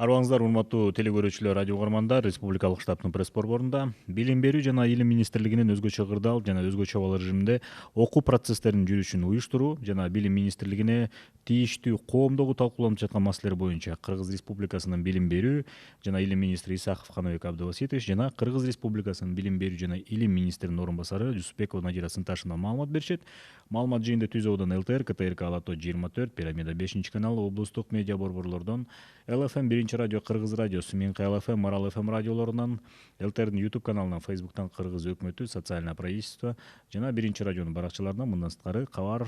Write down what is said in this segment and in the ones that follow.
Арбаңыздар, урматтуу телекөрүүчүлөр, радио угармандар. Республикалык штабтын пресс борборунда Билим берүү жана Илим министрлигинин өзгөчө кырдаал жана өзгөчө абал режиминде окуу процесстеринин жүрүшүн уюштуруу жана Билим министрлигине тийиштүү коомдогу талкууланып жаткан маселелер боюнча Кыргыз Республикасынын Билим берүү жана Илим министри Исаков Каныбек Абдываситович жана Кыргыз Республикасынын Билим берүү жана Илим министринин орун басары Жусупбекова Надира Сынташевна маалымат беришет. Маалымат жыйынды Түз абадан ЛТР, КТРК Алато 24, Пирамида 5 каналы, облустук медиа борборлордон, ЛФМ 1 радио, Кыргыз радиосу, Минка ЛФМ, Марал ФМ радиолорунан, ЛТРдин YouTube каналынан, Facebooктан Кыргыз өкмөтү, социальное правительство жана 1 радионун баракчаларынан мындан сырткары Кабар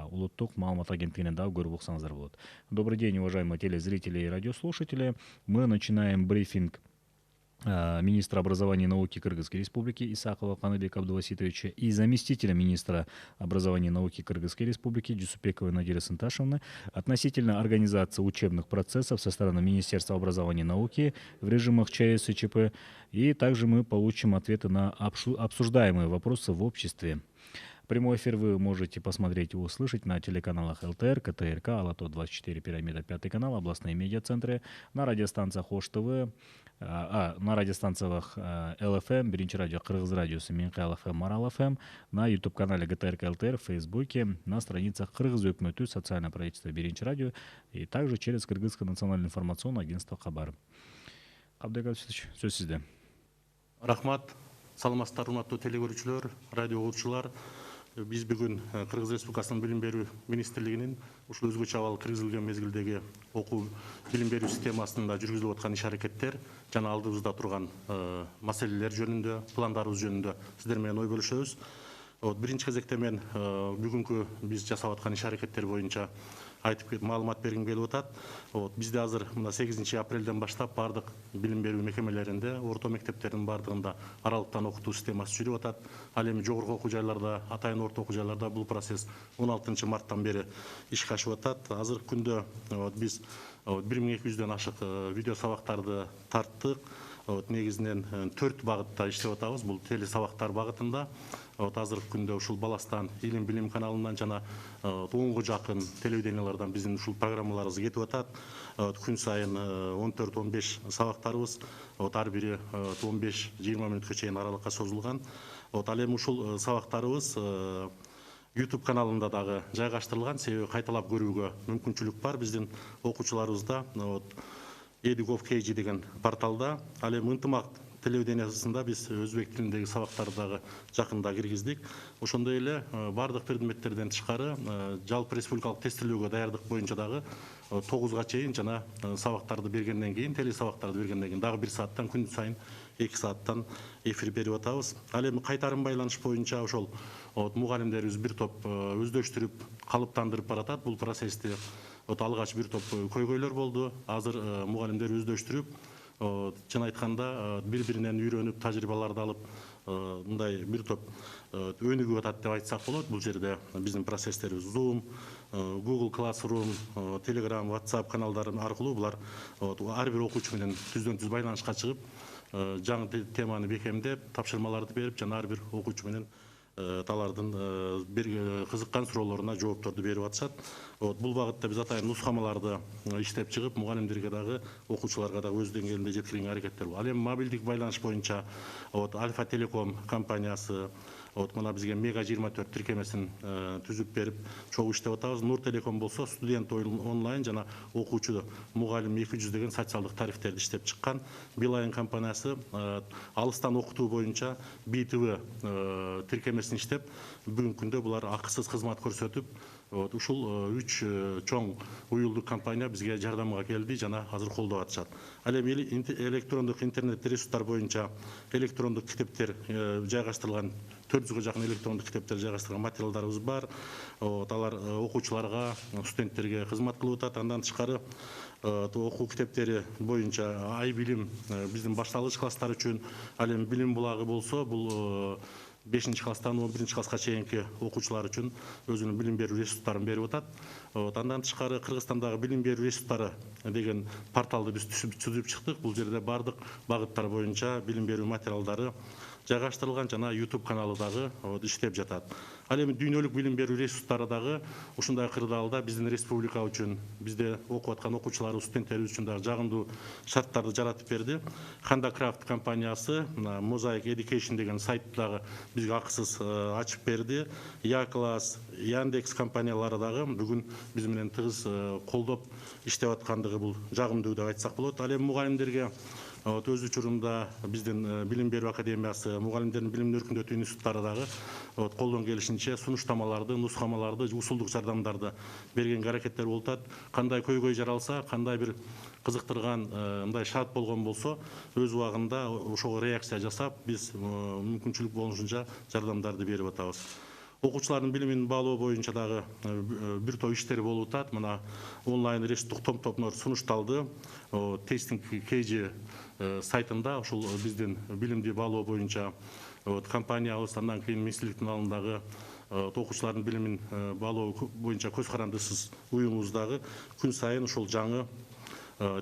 улуттук маалымат агенттигинен дагы көрүп уксаңыздар болот. Добрый день, уважаемые телезрители и радиослушатели. Мы начинаем брифинг министра образования и науки Кыргызской Республики Исакова Каныбека Абдываситовича и заместителя министра образования и науки Кыргызской Республики Жусупбековой Надиры Сынташевны относительно организации учебных процессов со стороны Министерства образования и науки в режимах ЧС и ЧП. И также мы получим ответы на обсуждаемые вопросы в обществе. Прямой эфир вы можете посмотреть и услышать на телеканалах ЛТР, КТРК, Алато 24, Пирамида 5 канал, областные медиацентры, на радиостанциях Ош ТВ, на радиостанциях ЛФМ, 1 радио, Кыргыз радиосу, Минка ЛФМ, Марал ФМ, на YouTube-канале ГТРК ЛТР, в Фейсбуке, на страницах Кыргыз өкмөтү, социальное правительство 1 радио и также через Кыргызское национальное информационное агентство Хабар. Абдык Абдываситович, сөз сизде. Рахмат, саламатсыздар, урматтуу телекөрүүчүлөр, радио угуучулар. Биз бүгүн Кыргыз Республикасынын Билим берүү министрлигинин ушул өзгөчө абал киргизилген мезгилдеги окуу билим берүү системасында жүргүзүлүп аткан иш-аракеттер жана алдыбызда турган маселелер жөнүндө, пландарыбыз жөнүндө сиздер менен ой бөлүшөбүз. Биринчи кезекте мен бүгүнкү биз жасап аткан иш-аракеттер боюнча айтып маалымат бергим келип атат. Бизде азыр мына 8 апрелден баштап бардык билим берүү мекемелеринде, орто мектептердин бардыгында аралыктан окутуу системасы жүрүп атат. Ал эми жогорку окуу жайларда, атайын орто окуу жайларда бул процесс 16 марттан бери ишке ашып атат. Азыркы күндө биз 1200дөн ашык видео сабактарды тарттык. Негизинен 4 багытта иштеп атабыз. Бул телесабактар багытында. Азыркы күндө ушул Баластан Илим билим каналынан жана 10га жакын телевидениялардан биздин ушул программаларыбыз кетип атат. Күн сайын 14-15 сабактарыбыз, ар бири 15-20 мүнөткө чейин аралыкка созулган. Ал эми ушул сабактарыбыз YouTube каналында дагы жайгаштырылган, себеби кайталап көрүүгө мүмкүнчүлүк бар биздин окуучуларыбызда. Edukov.kg деген порталда, ал эми ынтымак телевидениясында биз өзбек тилиндеги сабактарды дагы жакында киргиздик. Ошондой эле бардык предметтерден тышкары жалпы республикалык тестилөөгө даярдык боюнча дагы 9га чейин жана сабактарды бергенден кийин, телесабактарды бергенден кийин дагы 1 сааттан күн сайын 2 сааттан эфир берип атабыз. Ал эми кайтарым байланыш боюнча ошол мугалимдерибиз бир топ өздөштүрүп, калыптандырып баратат. Бул процессти алгач бир топ көйгөйлөр болду. Азыр мугалимдер өздөштүрүп, чын айтканда бири-биринен үйрөнүп, тажрыйбаларды алып, мындай бир топ өнүгүп атат деп айтсак болот. Бул жерде биздин процесстерибиз Zoom, Google Classroom, Telegram, WhatsApp каналдары аркылуу булар ар бир окуучу менен түздөн-түз байланышка чыгып, жаңы теманы бекемдеп, тапшырмаларды берип, жана ар бир окуучу менен алардын кызыккан суроолоруна жоопторду берип атышат. Бул багытта биз атайын нускамаларды иштеп чыгып, мугалимдерге дагы, окуучуларга дагы өз деңгээлинде жеткирген аракеттер бар. Ал эми мобилдик байланыш боюнча Альфа Телеком компаниясы мына бизге Мега 24 тиркемесин түзүп берип, чогуу иштеп атабыз. Нур Телеком болсо студент онлайн жана окуучу мугалим 200 деген социалдык тарифтерди иштеп чыккан. Билайн компаниясы алыстан окутуу боюнча БТВ тиркемесин иштеп, бүгүнкү күндө булар акысыз кызмат көрсөтүп, ушул 3 чоң уюлдук компания бизге жардамга келди жана азыр колдоп атышат. Ал эми электрондук интернет ресурстар боюнча электрондук китептер жайгаштырылган, 400га жакын электрондук китептер жайгаштырылган материалдарыбыз бар. Алар окуучуларга, студенттерге кызмат кылып атат. Андан тышкары окуу китептери боюнча Ай билим биздин башталгыч класстар үчүн, ал эми билим булагы болсо, бул 5-класстан 11-класска чейинки окуучулар үчүн өзүнүн билим берүү ресурстарын берип атат. Андан тышкары Кыргызстандагы билим берүү ресурстары деген порталды биз түзүп чыктык. Бул жерде бардык багыттар боюнча билим берүү материалдары жайгаштырылган жана YouTube каналы дагы иштеп жатат. Ал эми дүйнөлүк билим берүү ресурстары дагы ушундай кырдаалда биздин республика үчүн, бизде окуп аткан окуучуларыбыз, студенттерибиз үчүн дагы жагымдуу шарттарды жаратып берди. Handacraft компаниясы Mosaic Education деген сайтты дагы бизге акысыз ачып берди. Якласс, Яндекс компаниялары дагы бүгүн биз менен тыгыз колдоп иштеп аткандыгы бул жагымдуу деп айтсак болот. Ал эми мугалимдерге өз учурунда биздин билим берүү академиясы, мугалимдердин билимин өркүндөтүү институттары дагы колдон келишинче сунуштамаларды, нускамаларды, усулдук жардамдарды бергенге аракеттер болуп атат. Кандай көйгөй жаралса, кандай бир кызыктырган мындай шарт болгон болсо, өз убагында ошого реакция жасап, биз мүмкүнчүлүк болушунча жардамдарды берип атабыз. Окуучулардын билимин баалоо боюнча дагы бир топ иштер болуп атат. Мына онлайн ресурстук топтомдор сунушталды. Тестинг KG сайтында ушул биздин билимди баалоо боюнча компаниябыз, андан кийин министрликтин алдындагы окуучулардын билимин баалоо боюнча көз карандысыз уюмубуздагы күн сайын ушул жаңы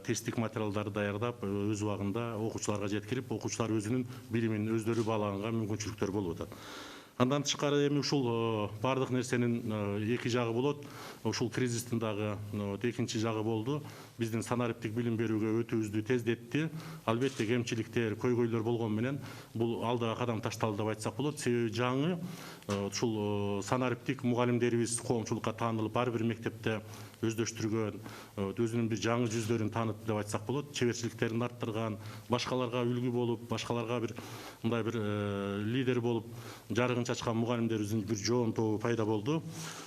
тесттик материалдарды даярдап, өз убагында окуучуларга жеткирип, окуучулар өзүнүн билимин өздөрү баалаганга мүмкүнчүлүктөр болуп атат. Андан тышкары эми ушул бардык нерсенин эки жагы болот. Ушул кризистин дагы экинчи жагы болду. Биздин санариптик билим берүүгө өтүүбүздү тездетти. Албетте кемчиликтер, көйгөйлөр болгон менен бул алдыга кадам ташталды деп айтсак болот. Себеби жаңы ушул санариптик мугалимдерибиз коомчулукка таанылып, ар бир мектепте өздөштүргөн, өзүнүн бир жаңы жүздөрүн таанытты деп айтсак болот. Чеберчиликтерин арттырган, башкаларга үлгү болуп, башкаларга бир мындай бир лидер болуп жарыгын чачкан мугалимдерибиздин бир жоон тобу пайда болду.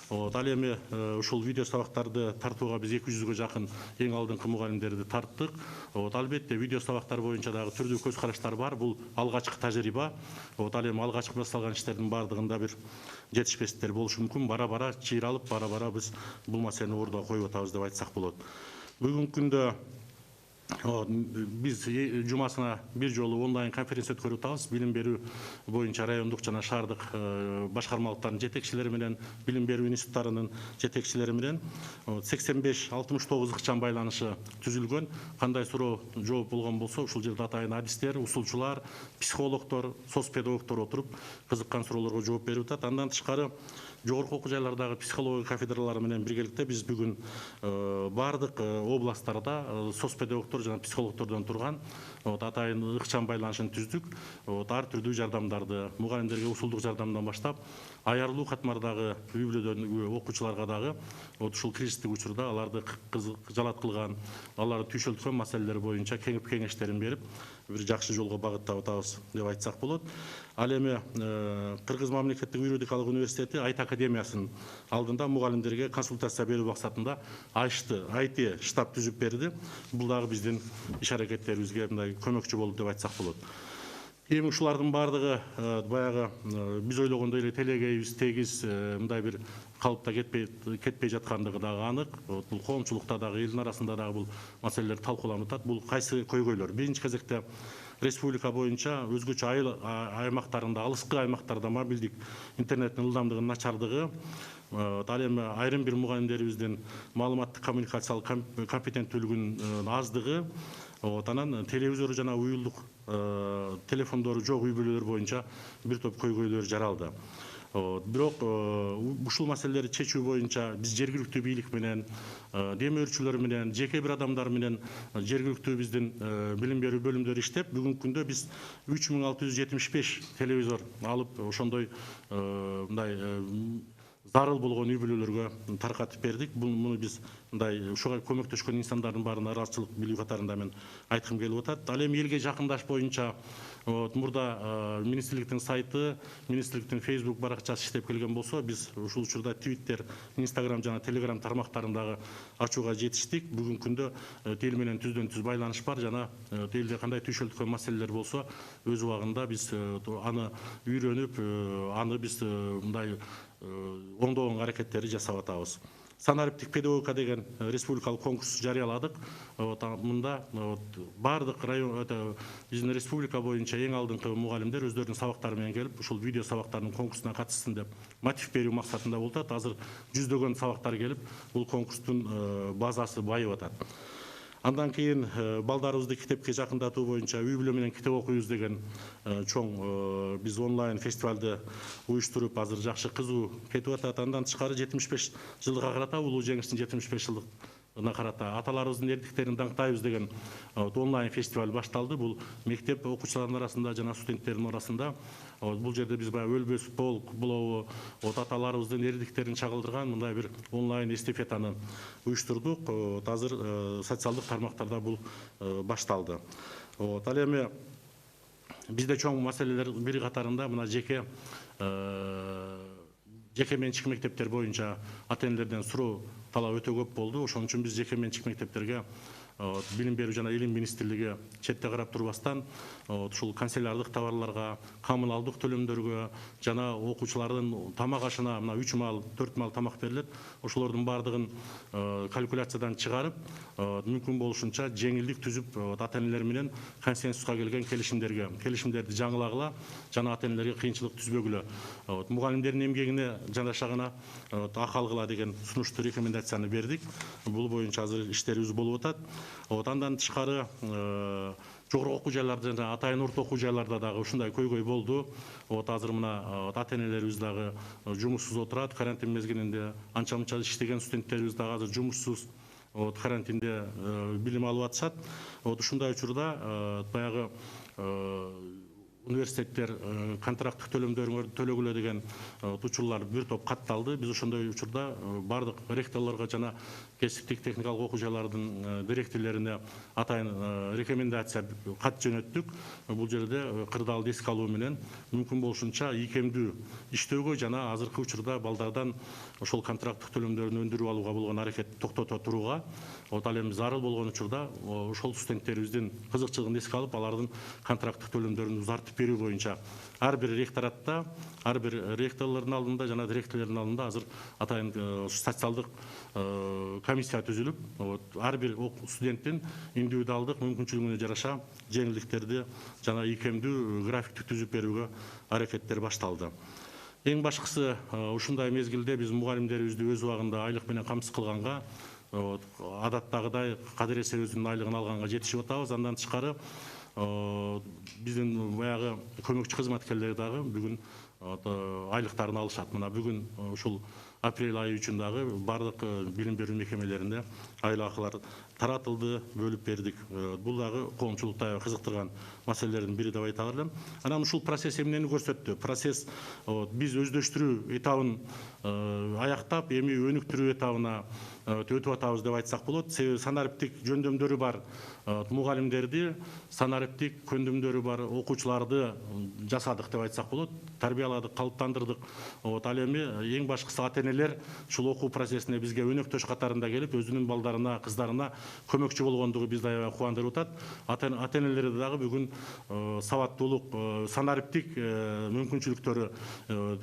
Ал эми ушул видео сабактарды тартууга биз 200-гө жакын эң алдыңкы мугалимдерди тарттык. Албетте видео сабактар боюнча дагы түрдүү көз караштар бар. Бул алгачкы тажрыйба. Ал эми алгачкы башталган иштердин бардыгында бир жетишпестиктер болушу мүмкүн. Бара-бара чыйралып, бара-бара биз бул маселени ордуга коюп атабыз деп айтсак болот. Бүгүнкү күндө биз жумасына бир жолу онлайн конференция өткөрүп атабыз. Билим берүү боюнча райондук жана шаардык башкармалыктардын жетекчилери менен, билим берүү институттарынын жетекчилери менен 85-69 ыкчам байланышы түзүлгөн. Кандай суроо жооп болгон болсо, ушул жерде атайын адистер, усулчулар, психологдор, соцпедагогдор отуруп кызыккан суроолорго жооп берип атат. Андан тышкары жогорку окуу жайлардагы психология кафедралары менен биргеликте биз бүгүн бардык областтарда соцпедагогдор жана психологдордон турган атайын ыкчам байланышын түздүк. Ар түрдүү жардамдарды, мугалимдерге усулдук жардамдан баштап, аярлуу катмардагы үй-бүлөдөн окуучуларга дагы ушул кризистик учурда аларды жалат кылган, аларды түйшөлткөн маселелер боюнча кеңип кеңештерин берип, бир жакшы жолго багыттап атабыз деп айтсак болот. Ал эми Кыргыз мамлекеттик юридикалык университети IT академиясынын алдында мугалимдерге консультация берүү максатында IT штаб түзүп берди. Бул дагы биздин иш аракеттерибизге мындай көмөкчү болду деп айтсак болот. Эми ушулардын бардыгы баягы биз ойлогондой эле телегейбиз тегиз мындай бир калыпта кетпей жаткандыгы дагы анык. Бул коомчулукта дагы, элдин арасында дагы бул маселелер талкууланып атат. Бул кайсы көйгөйлөр? Биринчи кезекте республика боюнча өзгөчө аймактарында, алыскы аймактарда мобилдик интернеттин ылдамдыгынын начардыгы, ал эми айрым бир мугалимдерибиздин маалыматтык коммуникациялык компетенттүүлүгүнүн аздыгы, анан телевизор жана уюлдук телефондору жок үй-бүлөлөр боюнча бир топ көйгөйлөр жаралды. Бирок ушул маселелерди чечүү боюнча биз жергиликтүү бийлик менен, демөөрчүлөр менен, жеке бир адамдар менен жергиликтүү биздин билим берүү бөлүмдөрү иштеп, бүгүнкү күндө биз 3675 телевизор алып, ошондой мындай зарыл болгон үй-бүлөлөргө таркатып бердик. Муну биз мындай ушуга көмөктөшкөн инсандардын баарына ыраазычылык билүү катарында мен айткым келип атат. Ал эми элге жакындаш боюнча мурда министрликтин сайты, министрликтин Facebook баракчасы иштеп келген болсо, биз ушул учурда Twitter, Instagram жана Telegram тармактарындагы ачууга жетиштик. Бүгүнкү күндө тил менен түздөн түз байланыш бар жана тилде кандай түйшөлткөн маселелер болсо, өз убагында биз аны үйрөнүп, аны биз мындай оңдогон аракеттерди жасап атабыз. Санариптик педагогика деген республикалык конкурс жарыяладык. Мында бардык район, биздин республика боюнча эң алдыңкы мугалимдер өздөрүнүн сабактары менен келип, ушул видео сабактардын конкурсуна катышсын деп мотив берүү максатында болуп атат. Азыр жүздөгөн сабактар келип, бул конкурстун базасы байып атат. Андан кейін балдарыбызды китепке жақындатуу боюнча үй бүлө менен китеп окуйбуз деген чоң биз онлайн фестивалды уюштуруп азыр жакшы кызуу кетип атат. Андан тышкары 75 жылга карата улуу жеңиштин 75 жылдыгына карата аталарыбыздын эрдиктерин даңктайбыз деген онлайн фестиваль башталды. Бул мектеп окуучуларынын арасында жана студенттердин арасында. Бул жерде биз баягы өлбөс полк болобу, аталарыбыздын эрдиктерин чагылдырган мындай бир онлайн эстафетаны уюштурдук. Азыр социалдык тармактарда бул башталды. Ал эми бизде чоң маселелер бир катарында мына жеке менчик мектептер боюнча ата-энелерден суроо талап өтө көп болду. Ошон үчүн биз жеке менчик мектептерге билим берүү жана илим министрлиги четте карап турбастан ушул канцелярлык товарларга, коммуналдык төлөмдөргө жана окуучулардын тамак ашына мына 3 мал, 4 мал тамак берилет. Ошолордун бардыгын калькуляциядан чыгарып, мүмкүн болушунча жеңилдик түзүп, ата-энелер менен консенсуска келген келишимдерди жаңылагыла, жана ата-энелерге кыйынчылык түзбөгүлө. Мугалимдердин эмгегине жараша гана акы алгыла деген сунушту рекомендацияны бердик. Бул боюнча азыр иштерибиз болуп атат. Андан тышкары жогорку окуу жайларда жана атайын орто окуу жайларда дагы ушундай көйгөй болду. Азыр мына ата-энелерибиз дагы жумуссуз отурат. Карантин мезгилинде анча-мынча иштеген студенттерибиз дагы азыр жумуссуз карантинде билим алып атышат. Ушундай учурда баягы университеттер контракттык төлөмдөрүңөрдү төлөгүлө деген учурлар бир топ катталды. Биз ошондой учурда бардык ректорлорго жана кесиптик техникалык окуу жайлардын директорлоруна атайын рекомендация кат жөнөттүк. Бул жерде кырдаалды эске алуу менен мүмкүн болушунча ийкемдүү иштөөгө жана азыркы учурда балдардан ошол контракттык төлөмдөрүн өндүрүп алууга болгон аракетти токтото турууга, ал эми зарыл болгон учурда ошол студенттерибиздин кызыкчылыгын эске алып, алардын контракттык төлөмдөрүн узартып берүү боюнча ар бир ректоратта, ар бир ректорлордун алдында жана директорлордун алдында азыр атайын социалдык комиссия түзүлүп, ар бир студенттин индивидуалдык мүмкүнчүлүгүнө жараша жеңилдиктерди жана ийкемдүү графикти түзүп берүүгө аракеттер башталды. Эң башкысы ушундай мезгилде биз мугалимдерибизди өз убагында айлык менен камсыз кылганга, адаттагыдай кадыр эсебибиздин айлыгын алганга жетишип атабыз. Андан тышкары биздин баягы көмөкчү кызматкерлер дагы бүгүн айлыктарын алышат. Мына бүгүн ушул апрель айы үчүн дагы бардык билим берүү мекемелеринде айлык акылар таратылды, бөлүп бердик. Бул дагы коомчулукту аябай кызыктырган маселелердин бири деп айта алам. Анан ушул процесс эмнени көрсөттү? Процесс биз өздөштүрүү этабын аяктап, эми өнүктүрүү этабына өтүп атабыз деп айтсак болот. Себеби санариптик жөндөмдөрү бар мугалимдерди, санариптик жөндөмдөрү бар окуучуларды жасадык деп айтсак болот. Тарбияладык, калыптандырдык. Ал эми эң башкысы ата-энелер ушул окуу процессине бизге өнөктөш катарында келип, өзүнүн балдарына, кыздарына көмөкчү болгондугу бизди аябай кубандырып атат. Ата-энелерди дагы бүгүн сабаттуулук, санариптик мүмкүнчүлүктөрү,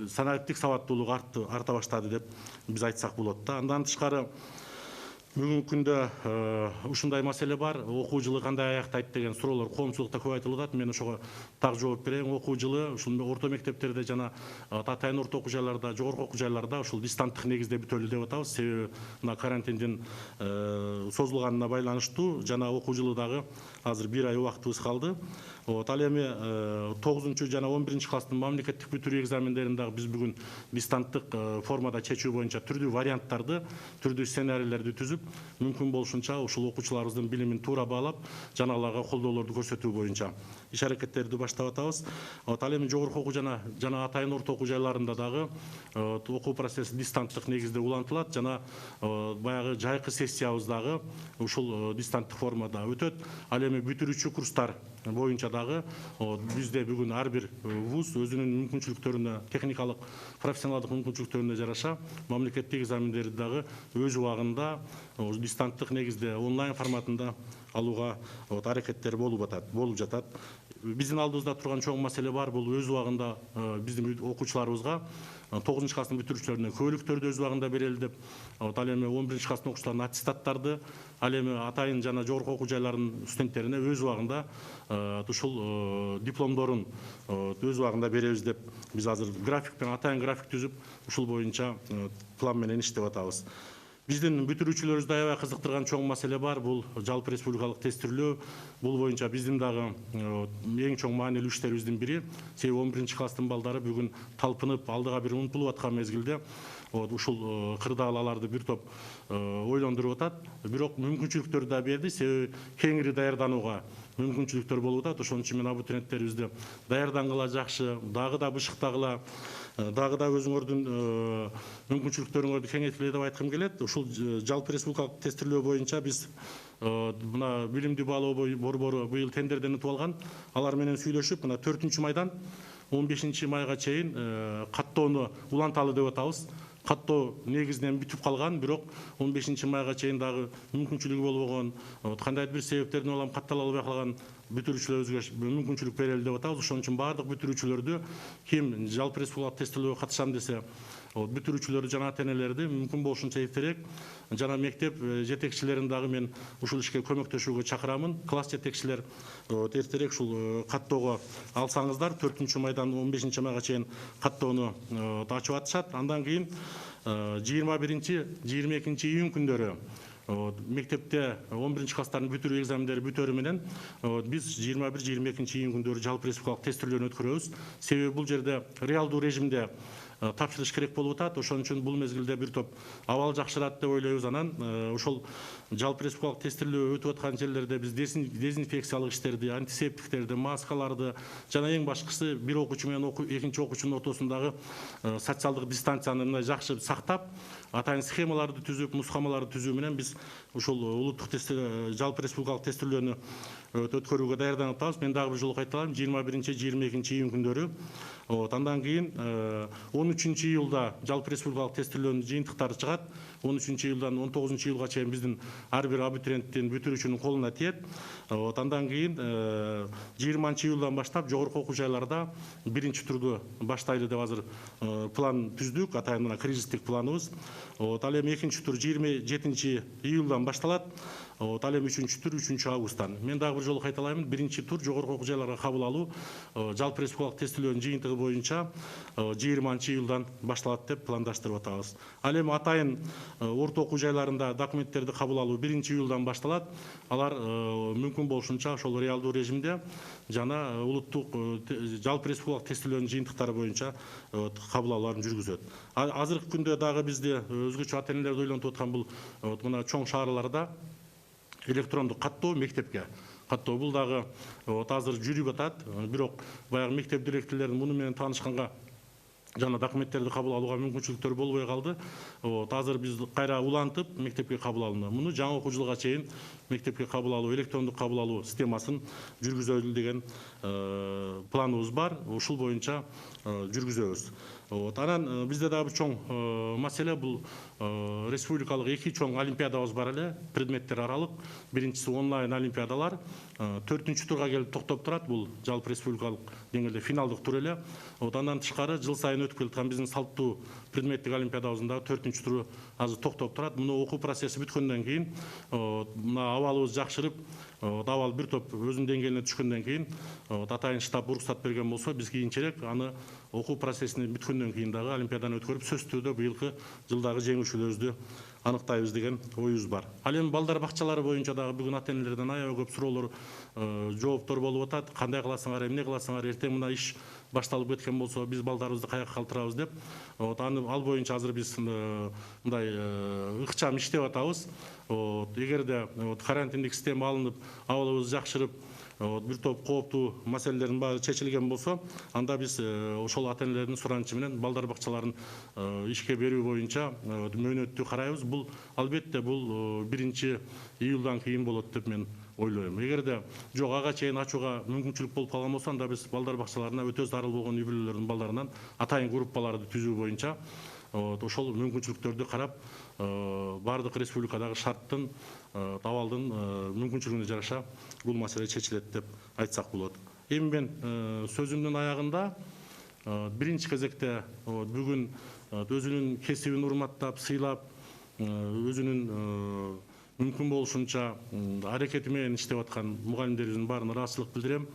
санариптик сабаттуулук арта баштады деп биз айтсак болот да. Андан тышкары бүгүнкү күндө ушундай маселе бар. Окуу жылы кандай аяктайт деген суроолор коомчулукта көп айтылып атат. Мен ошого так жооп берейин. Окуу жылы ушул орто мектептерде жана атайын орто окуу жайларда, жогорку окуу жайларда ушул дистанттык негизде бүтөлү деп атабыз. Себеби мына карантиндин созулганына байланыштуу жана окуу жылы дагы азыр 1 ай убактыбыз калды. Ал эми 9 жана 11 класстын мамлекеттик бүтүрүү экзамендерин дагы биз бүгүн дистанттык формада чечүү боюнча түрдүү варианттарды, түрдүү сценарийлерди түзүп, мүмкүн болушунча ушул окуучуларыбыздын билимин туура баалап, жана аларга колдоолорду көрсөтүү боюнча иш аракеттерди баштап атабыз. Ал эми жогорку окуу жана атайын орто окуу жайларында дагы окуу процесси дистанттык негизде улантылат жана баягы жайкы сессиябыз дагы ушул дистанттык формада өтөт. Ал эми бүтүрүүчү курстар боюнча дагы бизде бүгүн ар бир вуз өзүнүн мүмкүнчүлүктөрүнө, техникалык, профессионалдык мүмкүнчүлүктөрүнө жараша мамлекеттик экзамендерди дагы өз убагында дистанттык негизде онлайн форматында алууга аракеттер болуп жатат. Биздин алдыбызда турган чоң маселе бар. Бул өз убагында биздин окуучуларыбызга 9 класстын бүтүрүүчүлөрүнө көбөлүктөрдү өз убагында берели деп, ал эми 11 класстын окуучуларына аттестаттарды, ал эми атайын жана жогорку окуу жайларынын студенттерине өз убагында ушул дипломдорун өз убагында беребиз деп биз азыр атайын график түзүп, ушул боюнча план менен иштеп атабыз. Биздин бүтүрүүчүлөрүбүздү аябай кызыктырган чоң маселе бар. Бул жалпы республикалык тестирлөө. Бул боюнча биздин дагы эң чоң маанилүү иштерибиздин бири. Себеби 11 класстын балдары бүгүн талпынып, алдыга бир умтулуп аткан мезгилде ушул кырдааларды бир топ ойлондуруп атат. Бирок мүмкүнчүлүктөрдү да берди. Себеби кеңири даярданууга мүмкүнчүлүктөр болуп атат. Ошон үчүн мен абитуриенттерибизди даярдангыла жакшы, дагы да бышыктагыла, дагы да өзүңөрдүн мүмкүнчүлүктөрүңөрдү кеңейткиле деп айткым келет. Ушул жалпы республикалык тестирлөө боюнча биз мына билимди баалоо борбору быйыл тендерден утуп алган. Алар менен сүйлөшүп, мына 4-майдан 15-майга чейин каттоону уланталы деп атабыз. Каттоо негизинен бүтүп калган, бирок 15-майга чейин дагы мүмкүнчүлүгү болбогон, кандайдыр бир себептерден улам каттала албай калган бүтүрүүчүлөрүбүзгө мүмкүнчүлүк берели деп атабыз. Ошон үчүн баардык бүтүрүүчүлөрдү, ким жалпы республикалык тестирлөөгө катышам десе, бүтүрүүчүлөрдү жана ата-энелерди мүмкүн болушунча эртерээк жана мектеп жетекчилерин дагы мен ушул ишке көмөктөшүүгө чакырамын. Класс жетекчилер эртерээк ушул каттоого алсаңыздар, 4-майдан 15-майга чейин каттоону ачып атышат. Андан кийин 21-22 июнь күндөрү мектепте 11 класстардын бүтүрүү экзамендери бүтөрү менен биз 21-22 июнь күндөрү жалпы республикалык тестирлөөнү өткөрөбүз. Себеби бул жерде реалдуу режимде тапшырыш керек болуп атат. Ошон үчүн бул мезгилде бир топ абал жакшырат деп ойлойбуз. Анан ошол жалпы республикалык тестирлөө өтүп аткан жерлерде биз дезинфекциялык иштерди, антисептиктерди, маскаларды жана эң башкысы бир окуучу менен экинчи окуучунун ортосундагы социалдык дистанцияны мындай жакшы сактап, атайын схемаларды түзүп, нускамаларды түзүү менен биз ушул улуттук жалпы республикалык тестирлөөнү өткөрүүгө даярданып атабыз. Мен дагы бир жолу кайталайм, 21-22 июнь күндөрү. Андан кийин 13 июлда жалпы республикалык тестирлөөнүн жыйынтыктары чыгат. 13 июлдан 19 июлга чейин биздин ар бир абитуриенттин, бүтүрүүчүнүн колуна тиет. Андан кийин 20 июлдан баштап жогорку окуу жайларда биринчи турду баштайлы деп азыр план түздүк, атайын мына кризистик планыбыз. Ал эми экинчи тур 27 июлдан башталат. Ал эми 3-чү тур 3 августтан. Мен дагы бир жолу кайталайм, биринчи тур жогорку окуу жайларга кабыл алуу жалпы республикалык тестирлөөнүн жыйынтыгы боюнча 20 июлдан башталат деп пландаштырып атабыз. Ал эми атайын орто окуу жайларында документтерди кабыл алуу 1 июлдан башталат. Алар мүмкүн болушунча ошол реалдуу режимде жана улуттук жалпы республикалык тестирлөөнүн жыйынтыктары боюнча кабыл алууларын жүргүзөт. Азыркы күндө дагы бизде өзгөчө ата-энелерди ойлонтуп аткан бул мына чоң шаарларда электрондук каттоо мектепке каттоо бул дагы азыр жүрүп атат. Бирок баягы мектеп директорлорунун муну менен таанышканга жана документтерди кабыл алууга мүмкүнчүлүктөр болбой калды. Азыр биз кайра улантып мектепке кабыл алууну, муну жаңы окуу жылга чейин мектепке кабыл алуу, электрондук кабыл алуу системасын жүргүзөлү деген планыбыз бар. Ушул боюнча жүргүзөбүз. Анан бизде дагы бир чоң маселе бул республикалык 2 чоң олимпиадабыз бар эле, предметтер аралык. Биринчиси онлайн олимпиадалар 4-чү турга келип токтоп турат. Бул жалпы республикалык деңгээлде финалдык тур эле. Андан тышкары жыл сайын өтүп келаткан биздин салттуу предметтик олимпиадабыздын дагы 4-чү туру азыр токтоп турат. Муну окуу процесси бүткөндөн кийин мына абалыбыз жакшырып, абал бир топ өзүнүн деңгээлине түшкөндөн кийин атайын штаб уруксат берген болсо, биз кийинчерээк аны окуу процессини бүткөндөн кийин дагы олимпиаданы өткөрүп, сөзсүз түрдө быйылкы жылдагы жеңүүчүлөрүбүздү аныктайбыз деген оюбуз бар. Ал эми балдар бакчалары боюнча дагы бүгүн ата-энелерден аябай көп суроолор, жооптор болуп атат. Кандай кыласыңар, эмне кыласыңар, эртең мына иш башталып кеткен болсо, биз балдарыбызды каяка калтырабыз деп. Ал боюнча азыр биз мындай ыкчам иштеп атабыз. Эгерде карантиндик система алынып, абалыбыз жакшырып, бир топ кооптуу маселелердин баары чечилген болсо, анда биз ошол ата-энелердин суранычы менен балдар бакчаларын ишке берүү боюнча мөөнөттү карайбыз. Бул албетте бул 1 июлдан кийин болот деп мен ойлойм. Эгерде жок ага чейин ачууга мүмкүнчүлүк болуп калган болсо, анда биз балдар бакчаларына өтө зарыл болгон үй бүлөлөрдүн балдарынан атайын группаларды түзүү боюнча ошол мүмкүнчүлүктөрдү карап, бардык республикадагы шарттын, абалдын мүмкүнчүлүгүнө жараша бул маселе чечилет деп айтсак болот. Эми мен сөзүмдүн аягында биринчи кезекте бүгүн өзүнүн кесибин урматтап, сыйлап, өзүнүн мүмкүн болушунча аракети менен иштеп аткан мугалимдерибиздин баарына ыраазычылык билдирем.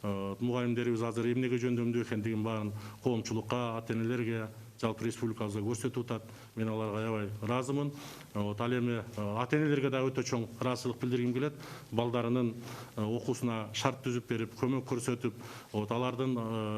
Мугалимдерибиз азыр эмнеге жөндөмдүү экендигин баарын коомчулукка, ата-энелерге, жалпы республикабызда көрсөтүп атат. Мен аларга аябай ыраазымын. Ал эми ата энелерге да өтө чоң ыраазычылык билдиргим келет. Балдарынын окуусуна шарт түзүп берип, көмөк көрсөтүп, алардын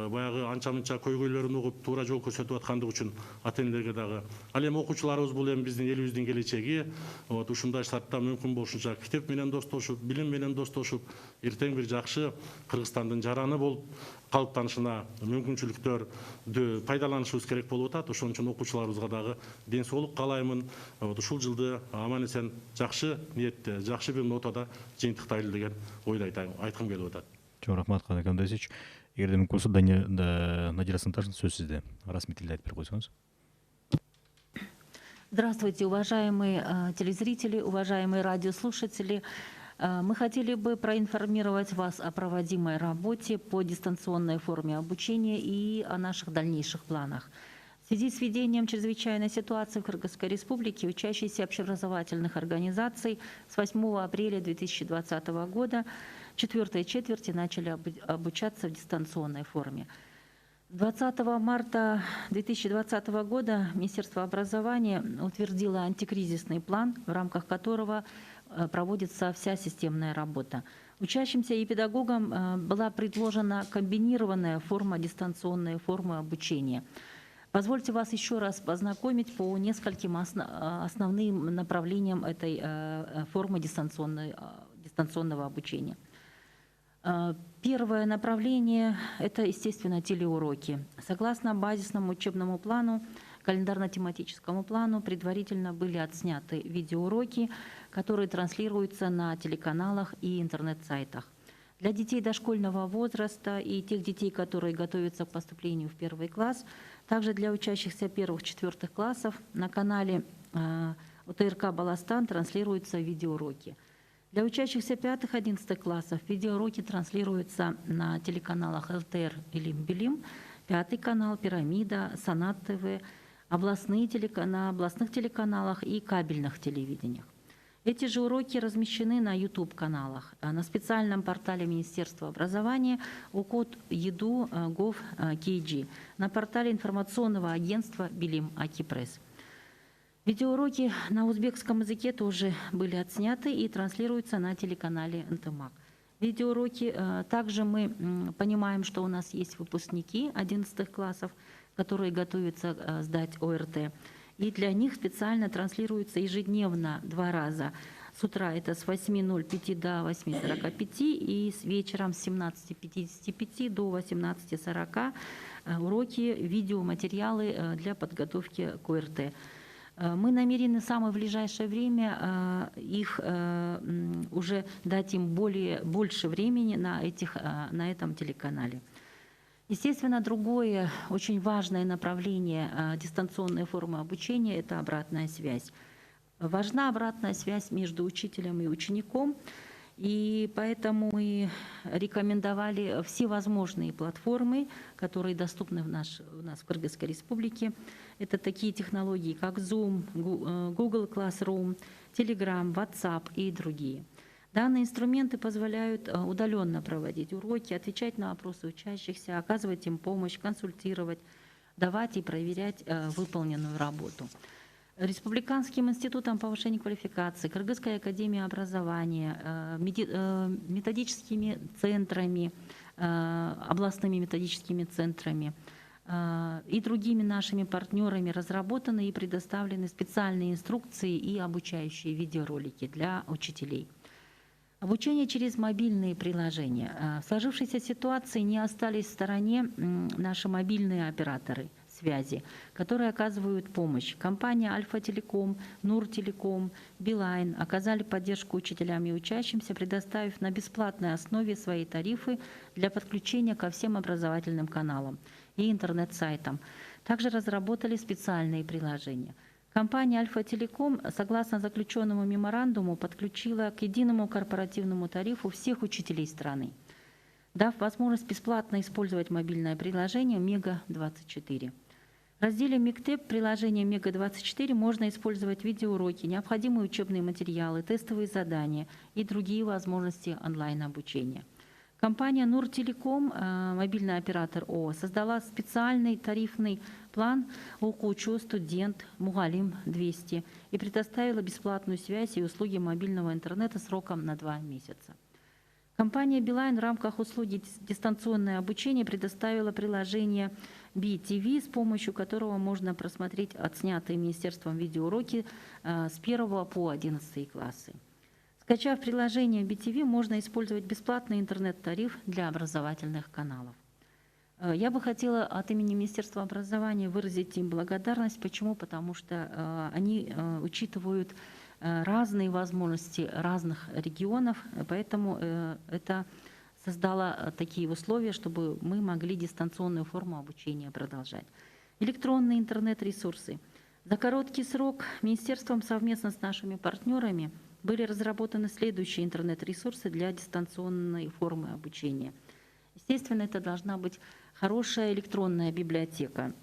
баягы анча-мынча көйгөйлөрүн угуп, туура жол көрсөтүп аткандыгы үчүн ата энелерге дагы. Ал эми окуучуларыбыз бул эми биздин элибиздин келечеги. Ушундай шартта мүмкүн болушунча китеп менен достошуп, билим менен достошуп, эртең бир жакшы Кыргызстандын жараны болуп калыптанышына мүмкүнчүлүктөрдү пайдаланышыбыз керек болуп атат. Ошон үчүн окуучуларыбызга дагы ден соолук каалаймын. Ушул жылды аман эсен жакшы ниетте, жакшы бир нотада жыйынтыктайлы деген ойду айткым келип атат. Чоң рахмат, Канат Камдасович. Эгерде мүмкүн болсо, Надира Санташевна, сөз сизде. Расмий тилде айтып берип койсоңуз. Здравствуйте, уважаемые телезрители, уважаемые радиослушатели. Мы хотели бы проинформировать вас о проводимой работе по дистанционной форме обучения и о наших дальнейших планах. В связи с введением чрезвычайной ситуации в Кыргызской Республике учащиеся общеобразовательных организаций с 8 апреля 2020 года четвертой четверти начали обучаться в дистанционной форме. 20 марта 2020 года Министерство образования утвердило антикризисный план, в рамках которого проводится вся системная работа. Учащимся и педагогам была предложена комбинированная форма, дистанционная форма обучения. Позвольте вас еще раз познакомить по нескольким основным направлениям этой формы дистанционного обучения. Первое направление – это, естественно, телеуроки. Согласно базисному учебному плану, календарно-тематическому плану, предварительно были отсняты видеоуроки, которые транслируются на телеканалах и интернет-сайтах. Для детей дошкольного возраста и тех детей, которые готовятся к поступлению в первый класс, также для учащихся первых-четвертых классов на канале УТРК «Баластан» транслируются видеоуроки. Для учащихся 5-11 классов видеоуроки транслируются на телеканалах ЛТР или Билим, 5-й канал, Пирамида, Санат ТВ, на областных телеканалах и кабельных телевидениях. Эти же уроки размещены на YouTube-каналах, на специальном портале Министерства образования ukod.edu.gov.kg, на портале информационного агентства Билим Акипресс. Видеоуроки на узбекском языке тоже были отсняты и транслируются на телеканале НТМАК. Видеоуроки также мы понимаем, что у нас есть выпускники 11 классов, которые готовятся сдать ОРТ. И для них специально транслируются ежедневно 2 раза. С утра это с 8:05 до 8:45 и с вечером с 17:55 до 18:40 уроки, видеоматериалы для подготовки к ОРТ. Мы намерены в самое ближайшее время уже дать им больше времени на этом телеканале. Естественно, другое очень важное направление дистанционной формы обучения – это обратная связь. Важна обратная связь между учителем и учеником, и поэтому мы рекомендовали все возможные платформы, которые доступны у нас в Кыргызской Республике. Это такие технологии, как Zoom, Google Classroom, Telegram, WhatsApp и другие. Данные инструменты позволяют удаленно проводить уроки, отвечать на вопросы учащихся, оказывать им помощь, консультировать, давать и проверять выполненную работу. Республиканским институтом повышения квалификации, Кыргызской академией образования, методическими центрами, областными методическими центрами и другими нашими партнерами разработаны и предоставлены специальные инструкции и обучающие видеоролики для учителей. Обучение через мобильные приложения. В сложившейся ситуации не остались в стороне наши мобильные операторы связи, которые оказывают помощь. Компания Альфа-Телеком, Нур-Телеком, Билайн оказали поддержку учителям и учащимся, предоставив на бесплатной основе свои тарифы для подключения ко всем образовательным каналам и интернет-сайтам. Также разработали специальные приложения. Компания Альфа-Телеком, согласно заключенному меморандуму, подключила к единому корпоративному тарифу всех учителей страны, дав возможность бесплатно использовать мобильное приложение Мега-24. В разделе Мектеп приложения Мега-24 можно использовать видеоуроки, необходимые учебные материалы, тестовые задания и другие возможности онлайн-обучения. Компания Нуртелеком, мобильный оператор ООО, создала специальный тарифный план «Окучу студент Мугалим 200» и предоставила бесплатную связь и услуги мобильного интернета сроком на 2 месяца. Компания Билайн в рамках услуги дистанционное обучение предоставила приложение BTV, с помощью которого можно просмотреть отснятые Министерством видеоуроки с 1 по 11 классы. Скачав приложение BTV, можно использовать бесплатный интернет-тариф для образовательных каналов. Я бы хотела от имени Министерства образования выразить им благодарность. Почему? Потому что они учитывают разные возможности разных регионов, поэтому это создало такие условия, чтобы мы могли дистанционную форму обучения продолжать. Электронные интернет-ресурсы. За короткий срок Министерством совместно с нашими партнерами были разработаны следующие интернет-ресурсы для дистанционной формы обучения. Естественно, это должна быть хорошая электронная библиотека.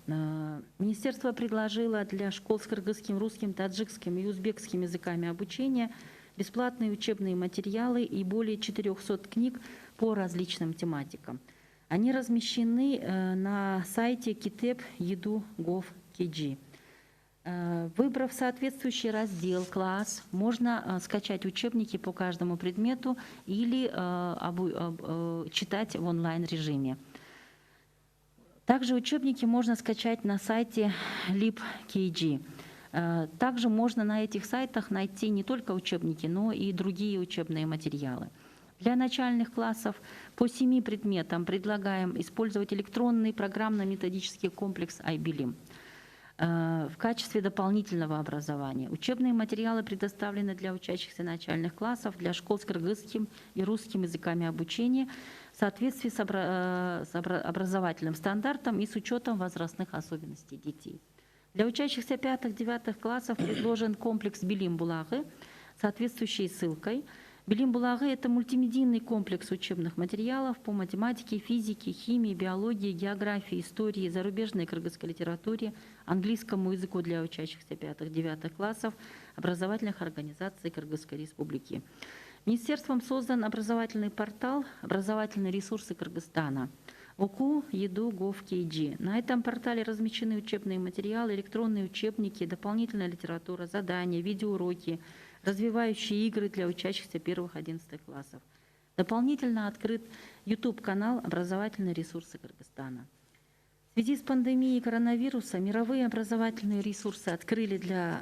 Министерство предложило для школ с кыргызским, русским, таджикским и узбекским языками обучения бесплатные учебные материалы и более 400 книг по различным тематикам. Они размещены на сайте kitep.edu.gov.kg. Выбрав соответствующий раздел, класс, можно скачать учебники по каждому предмету или читать в онлайн-режиме. Также учебники можно скачать на сайте lib.kg. Также можно на этих сайтах найти не только учебники, но и другие учебные материалы. Для начальных классов по 7 предметам предлагаем использовать электронный программно-методический комплекс iBilim в качестве дополнительного образования. Учебные материалы предоставлены для учащихся начальных классов, для школ с кыргызским и русским языками обучения в соответствии с образовательным стандартом и с учетом возрастных особенностей детей. Для учащихся 5-9 классов предложен комплекс Билим Булагы, соответствующей ссылкой. Билим Булагы – это мультимедийный комплекс учебных материалов по математике, физике, химии, биологии, географии, истории, зарубежной кыргызской литературе, английскому языку для учащихся 5-9 классов образовательных организаций Кыргызской Республики. Министерством создан образовательный портал «Образовательные ресурсы Кыргызстана» oku.edu.gov.kg. На этом портале размещены учебные материалы, электронные учебники, дополнительная литература, задания, видеоуроки, развивающие игры для учащихся 1-11 классов. Дополнительно открыт YouTube-канал «Образовательные ресурсы Кыргызстана». В связи с пандемией коронавируса мировые образовательные ресурсы открыли для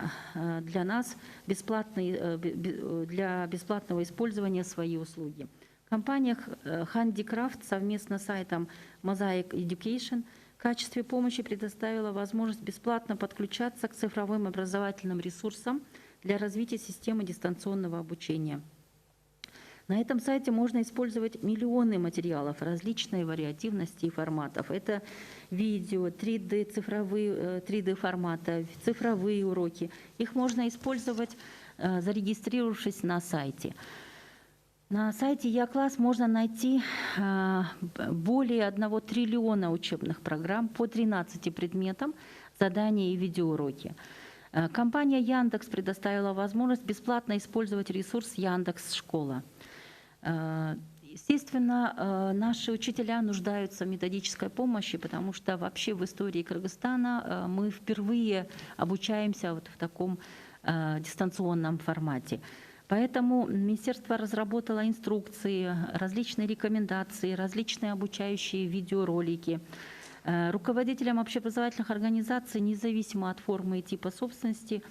нас для бесплатного использования свои услуги. Компания Handicraft совместно с сайтом Mosaic Education в качестве помощи предоставила возможность бесплатно подключаться к цифровым образовательным ресурсам для развития системы дистанционного обучения. На этом сайте можно использовать миллионы материалов различной вариативности и форматов. Это видео, 3D, цифровые 3D формата, цифровые уроки. Их можно использовать, зарегистрировавшись на сайте. На сайте Я-класс можно найти более 1 триллиона учебных программ по 13 предметам, задания и видеоуроки. Компания Яндекс предоставила возможность бесплатно использовать ресурс Яндекс.Школа. Естественно, наши учителя нуждаются в методической помощи, потому что вообще в истории Кыргызстана мы впервые обучаемся вот в таком дистанционном формате. Поэтому министерство разработало инструкции, различные рекомендации, различные обучающие видеоролики. Руководителям общеобразовательных организаций, независимо от формы и типа собственности,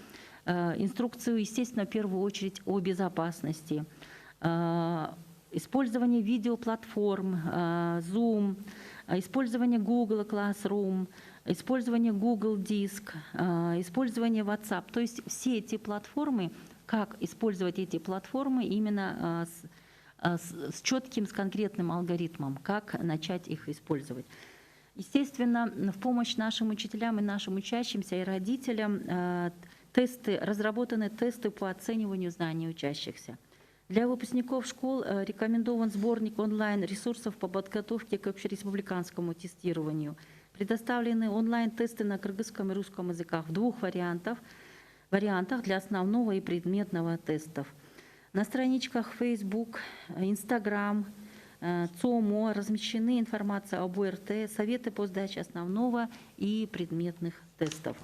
инструкцию, естественно, в первую очередь о безопасности. Использование видеоплатформ, Zoom, использование Google Classroom, использование Google Диск, использование WhatsApp. То есть все эти платформы, как использовать эти платформы именно с четким, с конкретным алгоритмом, как начать их использовать. Естественно, в помощь нашим учителям и нашим учащимся и родителям разработаны тесты по оцениванию знаний учащихся. Для выпускников школ рекомендован сборник онлайн-ресурсов по подготовке к общереспубликанскому тестированию. Предоставлены онлайн-тесты на кыргызском и русском языках в 2 вариантах для основного и предметного тестов. На страничках Facebook, Instagram, ЦОМО размещены информация об ОРТ, советы по сдаче основного и предметных тестов.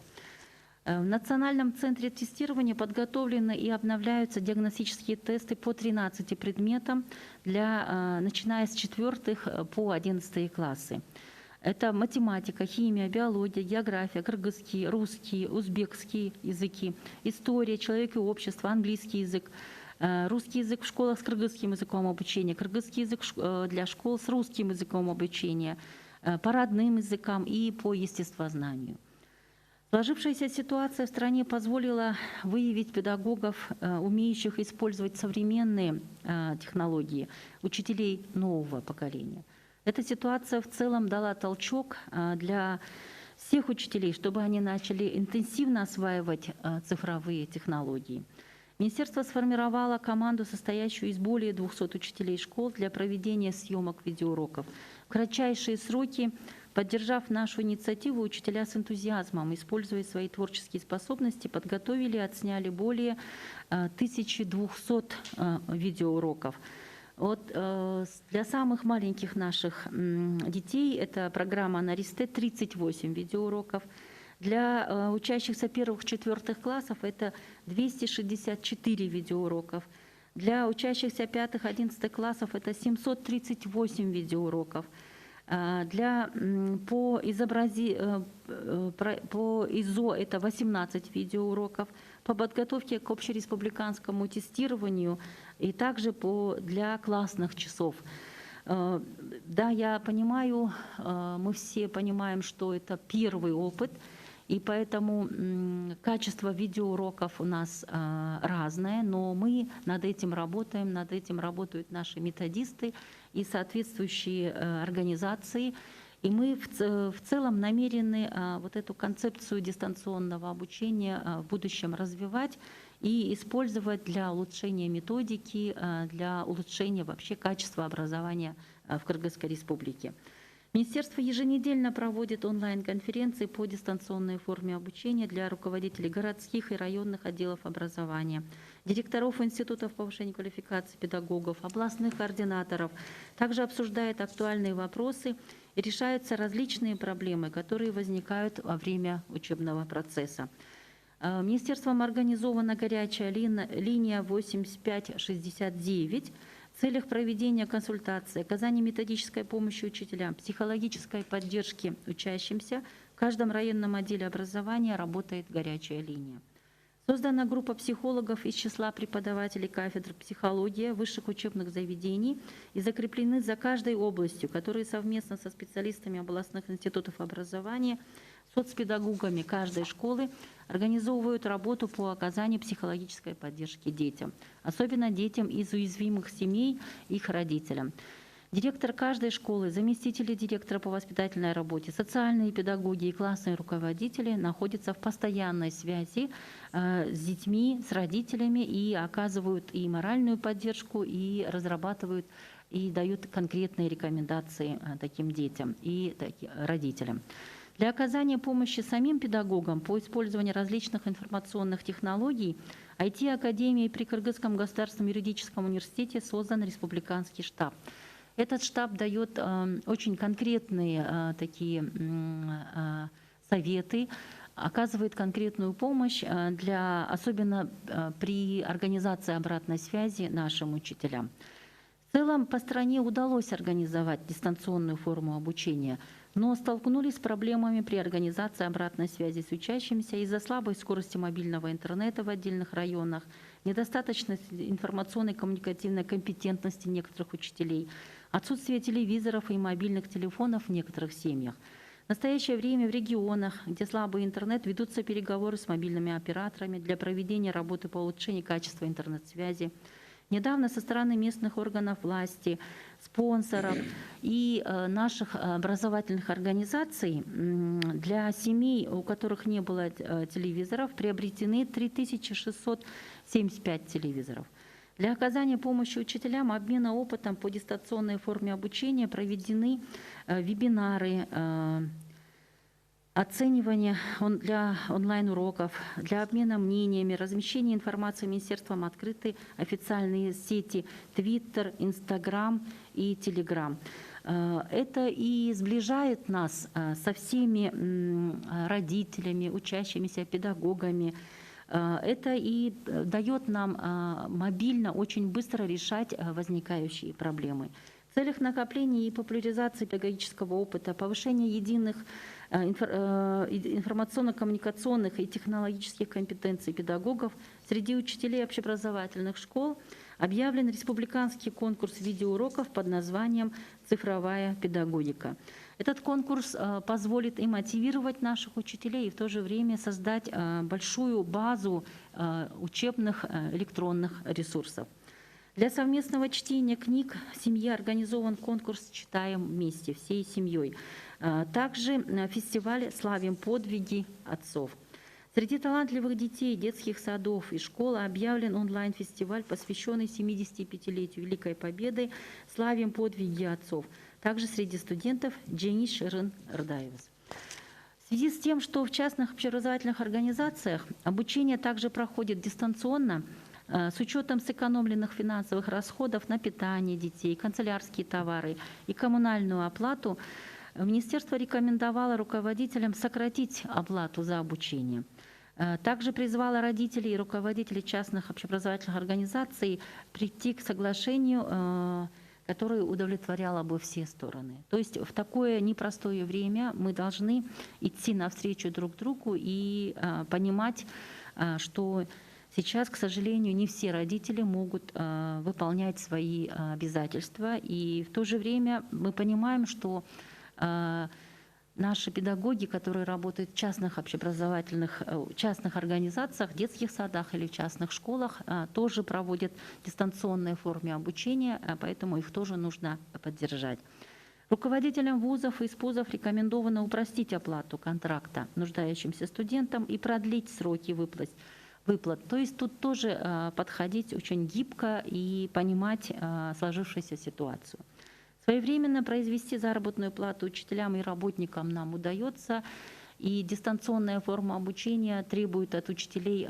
В Национальном центре тестирования подготовлены и обновляются диагностические тесты по 13 предметам, начиная с 4 по 11 классы. Это математика, химия, биология, география, кыргызский, русский, узбекский языки, история, человек и общество, английский язык, русский язык в школах с кыргызским языком обучения, кыргызский язык для школ с русским языком обучения, по родным языкам и по естествознанию. Сложившаяся ситуация в стране позволила выявить педагогов, умеющих использовать современные технологии, учителей нового поколения. Эта ситуация в целом дала толчок для всех учителей, чтобы они начали интенсивно осваивать цифровые технологии. Министерство сформировало команду, состоящую из более 200 учителей школ для проведения съемок видеоуроков. В кратчайшие сроки, поддержав нашу инициативу, учителя с энтузиазмом, используя свои творческие способности, подготовили и отсняли более 1200 видеоуроков. Вот для самых маленьких наших детей это программа «Наристе» 38 видеоуроков. Для учащихся 1-4 классов это 264 видеоуроков. Для учащихся 5-11 классов это 738 видеоуроков. По ИЗО это 18 видеоуроков, по подготовке к общереспубликанскому тестированию и также для классных часов. Да, я понимаю, мы все понимаем, что это первый опыт, и поэтому качество видеоуроков у нас разное, но мы над этим работают наши методисты и соответствующие организации. И мы в целом намерены вот эту концепцию дистанционного обучения в будущем развивать и использовать для улучшения методики, для улучшения вообще качества образования в Кыргызской Республике. Министерство еженедельно проводит онлайн-конференции по дистанционной форме обучения для руководителей городских и районных отделов образования, директоров институтов повышения квалификации педагогов, областных координаторов. Также обсуждает актуальные вопросы и решаются различные проблемы, которые возникают во время учебного процесса. Министерством организована горячая линия 8569 в целях проведения консультаций, оказания методической помощи учителям, психологической поддержки учащимся. В каждом районном отделе образования работает горячая линия. Создана группа психологов из числа преподавателей кафедр психологии высших учебных заведений и закреплены за каждой областью, которые совместно со специалистами областных институтов образования, соцпедагогами каждой школы организовывают работу по оказанию психологической поддержки детям, особенно детям из уязвимых семей и их родителям. Директор каждой школы, заместители директора по воспитательной работе, социальные педагоги и классные руководители находятся в постоянной связи с детьми, с родителями и оказывают и моральную поддержку, и разрабатывают и дают конкретные рекомендации таким детям и родителям. Для оказания помощи самим педагогам по использованию различных информационных технологий IT-академией при Кыргызском государственном юридическом университете создан республиканский штаб. Этот штаб дает очень конкретные такие советы, оказывает конкретную помощь, особенно при организации обратной связи нашим учителям. В целом по стране удалось организовать дистанционную форму обучения, но столкнулись с проблемами при организации обратной связи с учащимися из-за слабой скорости мобильного интернета в отдельных районах, недостаточной информационной коммуникативной компетентности некоторых учителей, отсутствие телевизоров и мобильных телефонов в некоторых семьях. В настоящее время в регионах, где слабый интернет, ведутся переговоры с мобильными операторами для проведения работы по улучшению качества интернет-связи. Недавно со стороны местных органов власти, спонсоров и наших образовательных организаций для семей, у которых не было телевизоров, приобретены 3675 телевизоров. Для оказания помощи учителям, обмена опытом по дистанционной форме обучения проведены вебинары, оценивания для онлайн-уроков, для обмена мнениями, размещения информации Министерством открыты официальные сети Twitter, Instagram и Telegram. Это и сближает нас со всеми родителями, учащимися, педагогами. Это и дает нам мобильно очень быстро решать возникающие проблемы. В целях накопления и популяризации педагогического опыта, повышения единых информационно-коммуникационных и технологических компетенций педагогов среди учителей общеобразовательных школ объявлен республиканский конкурс видеоуроков под названием «Цифровая педагогика». Этот конкурс позволит и мотивировать наших учителей, и в то же время создать большую базу учебных электронных ресурсов. Для совместного чтения книг в семье организован конкурс «Читаем вместе» всей семьей. Также фестиваль «Славим подвиги отцов». Среди талантливых детей детских садов и школ объявлен онлайн-фестиваль, посвященный 75-летию Великой Победы «Славим подвиги отцов». Также среди студентов Дженис Шерин Рдаевс. В связи с тем, что в частных общеобразовательных организациях обучение также проходит дистанционно, с учетом сэкономленных финансовых расходов на питание детей, канцелярские товары и коммунальную оплату, Министерство рекомендовало руководителям сократить оплату за обучение. Также призвало родителей и руководителей частных общеобразовательных организаций прийти к соглашению, которое удовлетворяло бы все стороны. То есть в такое непростое время мы должны идти навстречу друг другу и понимать, что сейчас, к сожалению, не все родители могут выполнять свои обязательства. И в то же время мы понимаем, что наши педагоги, которые работают в частных общеобразовательных, частных организациях, детских садах или в частных школах, тоже проводят дистанционные формы обучения, поэтому их тоже нужно поддержать. Руководителям вузов и спузов рекомендовано упростить оплату контракта нуждающимся студентам и продлить сроки выплат. То есть тут тоже подходить очень гибко и понимать сложившуюся ситуацию. Своевременно произвести заработную плату учителям и работникам нам удается, и дистанционная форма обучения требует от учителей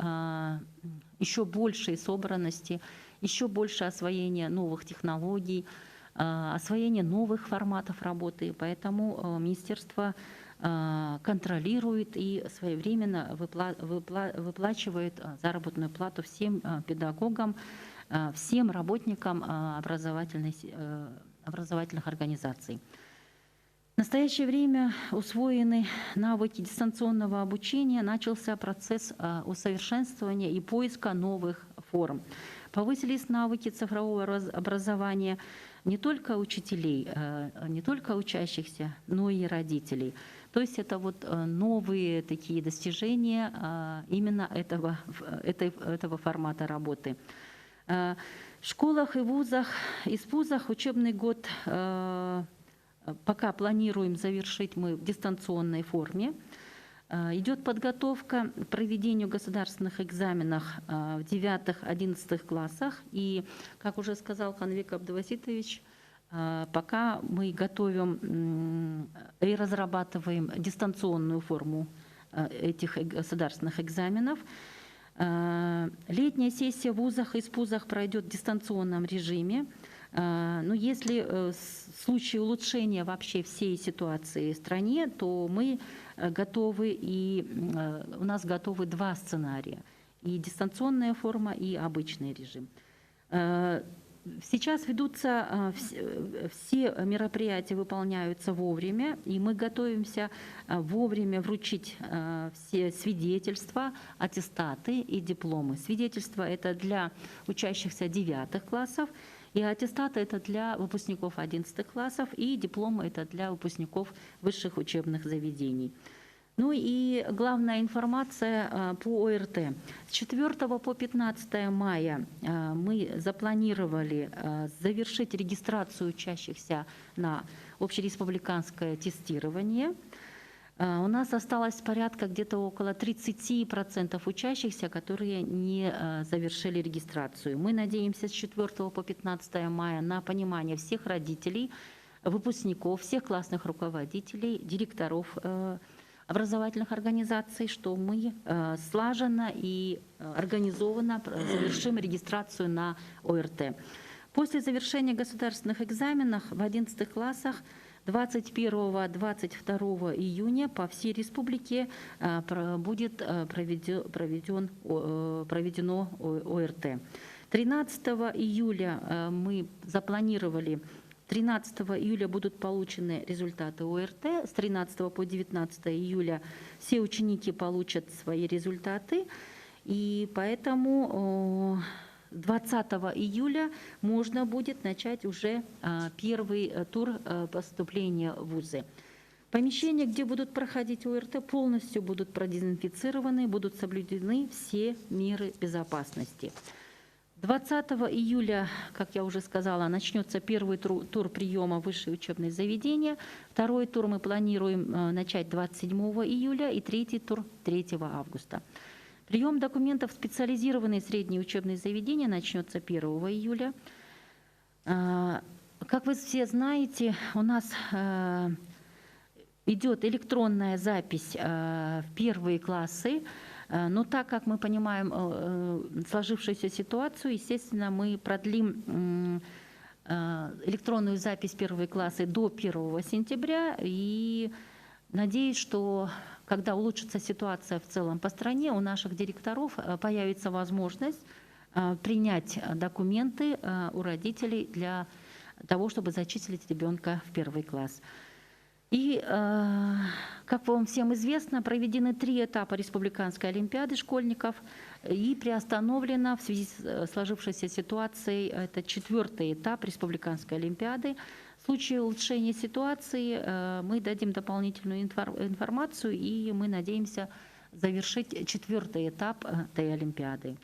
еще большей собранности, еще больше освоения новых технологий, освоения новых форматов работы. Поэтому министерство контролирует и своевременно выплачивает заработную плату всем педагогам, всем работникам образовательных организаций. В настоящее время усвоены навыки дистанционного обучения, начался процесс усовершенствования и поиска новых форм. Повысились навыки цифрового образования не только учителей, не только учащихся, но и родителей. То есть это вот новые такие достижения именно этого формата работы. В школах и вузах, и спузах учебный год пока планируем завершить мы в дистанционной форме. Идет подготовка к проведению государственных экзаменов в 9-11 классах. И, как уже сказал Канвек Абдуваситович, пока мы готовим и разрабатываем дистанционную форму этих государственных экзаменов. Летняя сессия в вузах и спузах пройдет в дистанционном режиме. Но если в случае улучшения вообще всей ситуации в стране, то мы готовы, и у нас готовы два сценария: и дистанционная форма, и обычный режим. Сейчас ведутся, все мероприятия выполняются вовремя, и мы готовимся вовремя вручить все свидетельства, аттестаты и дипломы. Свидетельства — это для учащихся 9 классов, и аттестаты — это для выпускников 11 классов, и дипломы — это для выпускников высших учебных заведений. Ну и главная информация по ОРТ. С 4 по 15 мая мы запланировали завершить регистрацию учащихся на общереспубликанское тестирование. У нас осталось порядка где-то около 30% учащихся, которые не завершили регистрацию. Мы надеемся с 4 по 15 мая на понимание всех родителей, выпускников, всех классных руководителей, директоров образовательных организаций, что мы слаженно и организованно завершим регистрацию на ОРТ. После завершения государственных экзаменов в 11 классах 21-22 июня по всей республике будет проведено ОРТ. 13 июля мы запланировали, 13 июля будут получены результаты ОРТ, с 13 по 19 июля все ученики получат свои результаты, и поэтому 20 июля можно будет начать уже первый тур поступления в вузы. Помещения, где будут проходить ОРТ, полностью будут продезинфицированы, будут соблюдены все меры безопасности. 20 июля, как я уже сказала, начнется первый тур приема в высшие учебные заведения. Второй тур мы планируем начать 27 июля и третий тур 3 августа. Прием документов в специализированные средние учебные заведения начнется 1 июля. Как вы все знаете, у нас идет электронная запись в первые классы. Но так как мы понимаем сложившуюся ситуацию, естественно, мы продлим электронную запись в первые классы до 1 сентября. И надеюсь, что когда улучшится ситуация в целом по стране, у наших директоров появится возможность принять документы у родителей для того, чтобы зачислить ребенка в первый класс. И, как вам всем известно, проведены 3 этапа Республиканской олимпиады школьников и приостановлена в связи с сложившейся ситуацией, это 4-й этап Республиканской олимпиады. В случае улучшения ситуации мы дадим дополнительную информацию, и мы надеемся завершить 4-й этап этой олимпиады.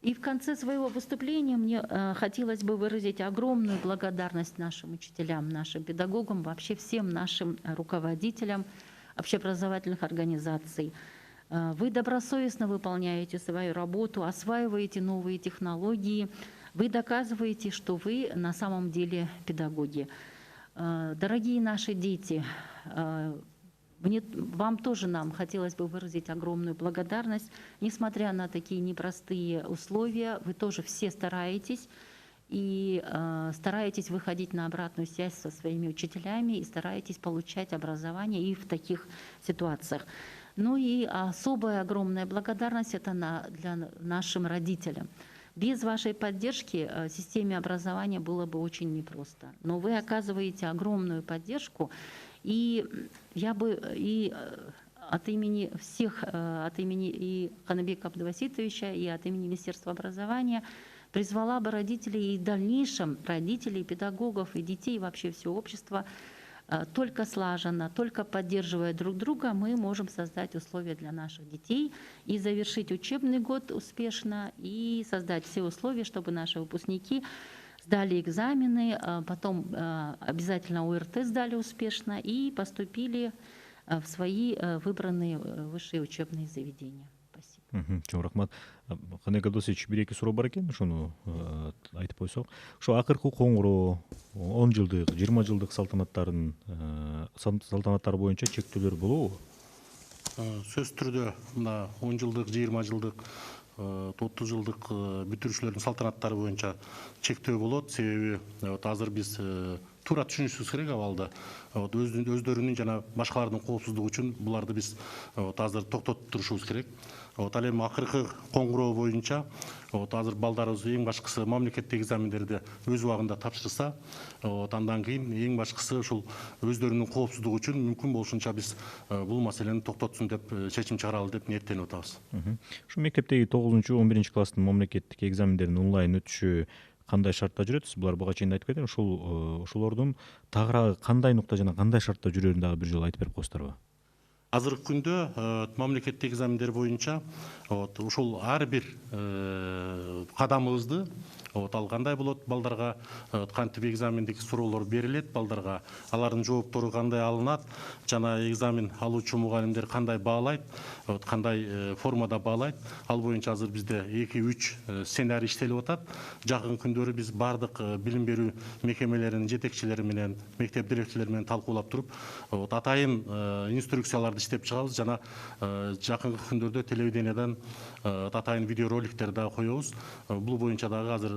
И в конце своего выступления мне хотелось бы выразить огромную благодарность нашим учителям, нашим педагогам, вообще всем нашим руководителям общеобразовательных организаций. Вы добросовестно выполняете свою работу, осваиваете новые технологии, вы доказываете, что вы на самом деле педагоги. Дорогие наши дети, вам тоже нам хотелось бы выразить огромную благодарность. Несмотря на такие непростые условия, вы тоже все стараетесь и стараетесь выходить на обратную связь со своими учителями и стараетесь получать образование и в таких ситуациях. Ну и особая огромная благодарность это для нашим родителям. Без вашей поддержки системе образования было бы очень непросто. Но вы оказываете огромную поддержку. И я бы и от имени всех, от имени и Канабека Абдуваситовича, и от имени Министерства образования призвала бы родителей и в дальнейшем родителей, педагогов и детей, вообще всего общества, только слаженно, только поддерживая друг друга, мы можем создать условия для наших детей и завершить учебный год успешно, и создать все условия, чтобы наши выпускники сдали экзамены, потом обязательно ОРТ сдали успешно и поступили в свои выбранные высшие учебные заведения. Спасибо. Чоң рахмат. Канабек Абдуваситович, бир-эки суроо бар экен, ошону айтып койсок. Ошо акыркы коңгуроо 10 жылдык, 20 жылдык салтанаттар боюнча чектөөлөр болобу? Сөз түрдө мына 10 жылдык, 20 жылдык 30 жылдык бүтүрүүчүлөрдүн салтанаттары боюнча чектөө болот. Себеби азыр биз туура түшүнүшүбүз керек абалда. Өздөрүнүн жана башкалардын коопсуздугу үчүн буларды биз азыр токтотуп турушубуз керек. Ал эми акыркы коңгуроо боюнча азыр балдарыбыз эң башкысы мамлекеттик экзамендерди өз убагында тапшырса, андан кийин эң башкысы ушул өздөрүнүн коопсуздугу үчүн мүмкүн болушунча биз бул маселени токтотсун деп чечим чыгаралы деп ниеттенип атабыз. Ушу мектептеги 9-11 класстын мамлекеттик экзамендерин онлайн өтүшү кандай шартта жүрөт? Сиз булар буга чейин айтып кеткен. Ошолордун тагыраагы кандай нукта жана кандай шартта жүрөрүн дагы бир жолу айтып берип коесуздарбы? Азыркы күндө мамлекеттик экзамендер боюнча ушул ар бир кадамыбызды Ал кандай болот, балдарга кантип экзамендик суроолор берилет балдарга, алардын жооптору кандай алынат, жана экзамен алуучу мугалимдер кандай баалайт, кандай формада баалайт. Ал боюнча азыр бизде 2-3 сценарий иштелип атат. Жакын күндөрү биз бардык билим берүү мекемелеринин жетекчилери менен, мектеп директорлору менен талкуулап туруп, атайын инструкцияларды иштеп чыгабыз жана жакынкы күндөрдө телевидениядан атайын видеороликтер да коебуз. Бул боюнча дагы азыр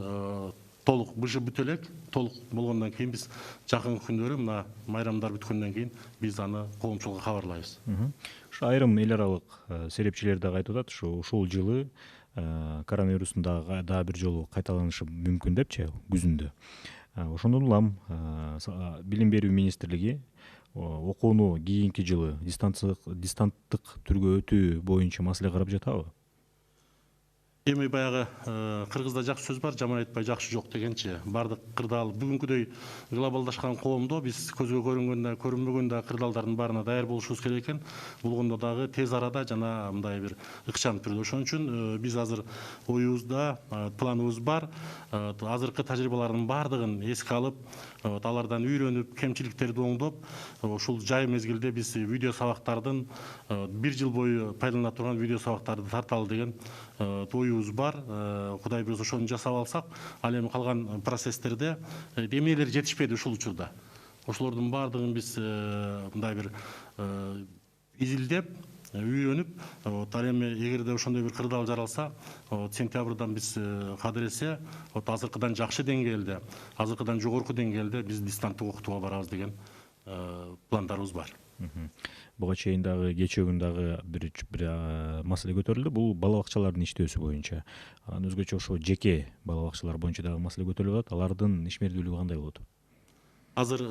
толук быжы бүтө элек, толук болгондон кийин биз жакынкы күндөрү мына майрамдар бүткөндөн кийин биз аны коомчулукка кабарлайбыз. Ушу айрым эл аралык серепчилер дагы айтып атат, ушул жылы коронавирустун дагы бир жолу кайталанышы мүмкүн депчи күзүндө. Ошондон улам билим берүү министрлиги окууну кийинки жылы дистанттык түргө өтүү боюнча маселе карап жатабы? Эми баягы кыргызда жакшы сөз бар, жаман айтпай жакшы жок дегенчи. Бардык кырдаал бүгүнкүдөй глобалдашкан коомдо биз көзгө көрүнгөн да, көрүнбөгөн да кырдаалдардын баарына даяр болушубуз керек экен. Болгондо дагы тез арада жана мындай бир ыкчам түрдө. Ошон үчүн биз азыр оюбузда планыбыз бар. Азыркы тажрыйбалардын баардыгын эске алып, алардан үйрөнүп, кемчиликтерди оңдоп, ушул жай мезгилде биз видео сабактардын 1 жыл бою пайдалана турган видео сабактарды тарталы деген оюбуз бар. Кудай буюрса ошону жасап алсак, ал эми калган процесстерде эмнелер жетишпеди ушул учурда. Ошолордун баардыгын биз мындай бир изилдеп, үйрөнүп, ал эми эгерде ошондой бир кырдаал жаралса, сентябрдан биз кадыресе, азыркыдан жакшы деңгээлде, азыркыдан жогорку деңгээлде биз дистанттык окутууга барабыз деген пландарыбыз бар. Буга чейин дагы кечээ күн дагы бир маселе көтөрүлдү. Бул бала бакчалардын иштөөсү боюнча. Анан өзгөчө ошо жеке бала бакчалар боюнча дагы маселе көтөрүлүп атат. Алардын ишмердүүлүгү кандай болот? Азыр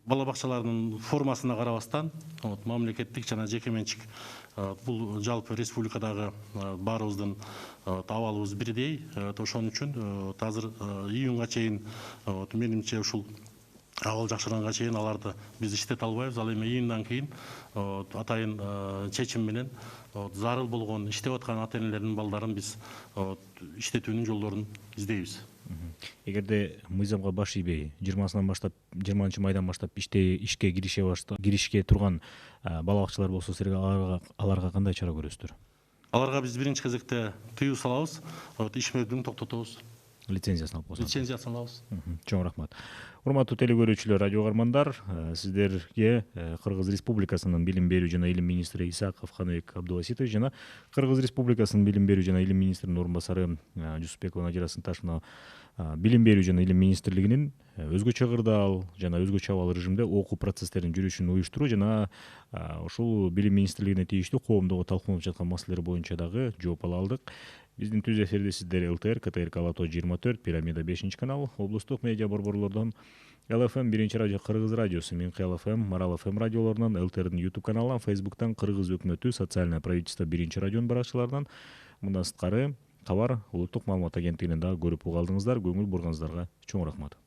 бала бакчалардын формасына карабастан, мамлекеттик жана жеке менчик бул жалпы республикадагы баарыбыздын абалыбыз бирдей. Ошон үчүн азыр июнга чейин менимче ушул абал жакшырганга чейин аларды биз иштете албайбыз. Ал эми июндан кийин атайын чечим менен зарыл болгон иштеп аткан ата-энелердин балдарын биз иштетүүнүн жолдорун издейбиз. Эгерде мыйзамга баш ийбей 20 майдан баштап ишке киришке турган бала бакчалар болсо, силер аларга кандай чара көрөсүздөр? Аларга биз биринчи кезекте тыюу салабыз, ишмердүүлүгүн токтотобуз. Лицензиясын алып койсоңуз. Лицензиясын алабыз. Чоң рахмат. Урматтуу телегөрүүчүлөр, радио угармандар, сиздерге Кыргыз Республикасынын билим берүү жана илим министри Исаков Ханыбек Абдубаситович жана Кыргыз Республикасынын билим берүү жана илим министринин орун басары Жусупбекова Надира Сынташевна билим берүү жана илим министрлигинин өзгөчө кырдаал жана өзгөчө абал режимде окуу процесстеринин жүрүшүн уюштуруу жана ушул билим министрлигине тийиштүү коомдогу талкууланып жаткан маселелер боюнча дагы жооп ала алдык. Биздин түз эфирде сиздер ЛТР, КТРК Лато 24, Пирамида 5-канал, облустук медиа борборлордон ЛФМ 1-радио, Кыргыз радиосу, Минкыял ФМ, Марал ФМ радиолорунан, ЛТРдин YouTube каналынан, Facebooктан, Кыргыз өкмөтү, социальное правительство 1-радионун баракчаларынан, мындан сырткары кабар улуттук маалымат агенттигинен дагы көрүп уга алдыңыздар. Көңүл бурганыңыздарга чоң рахмат.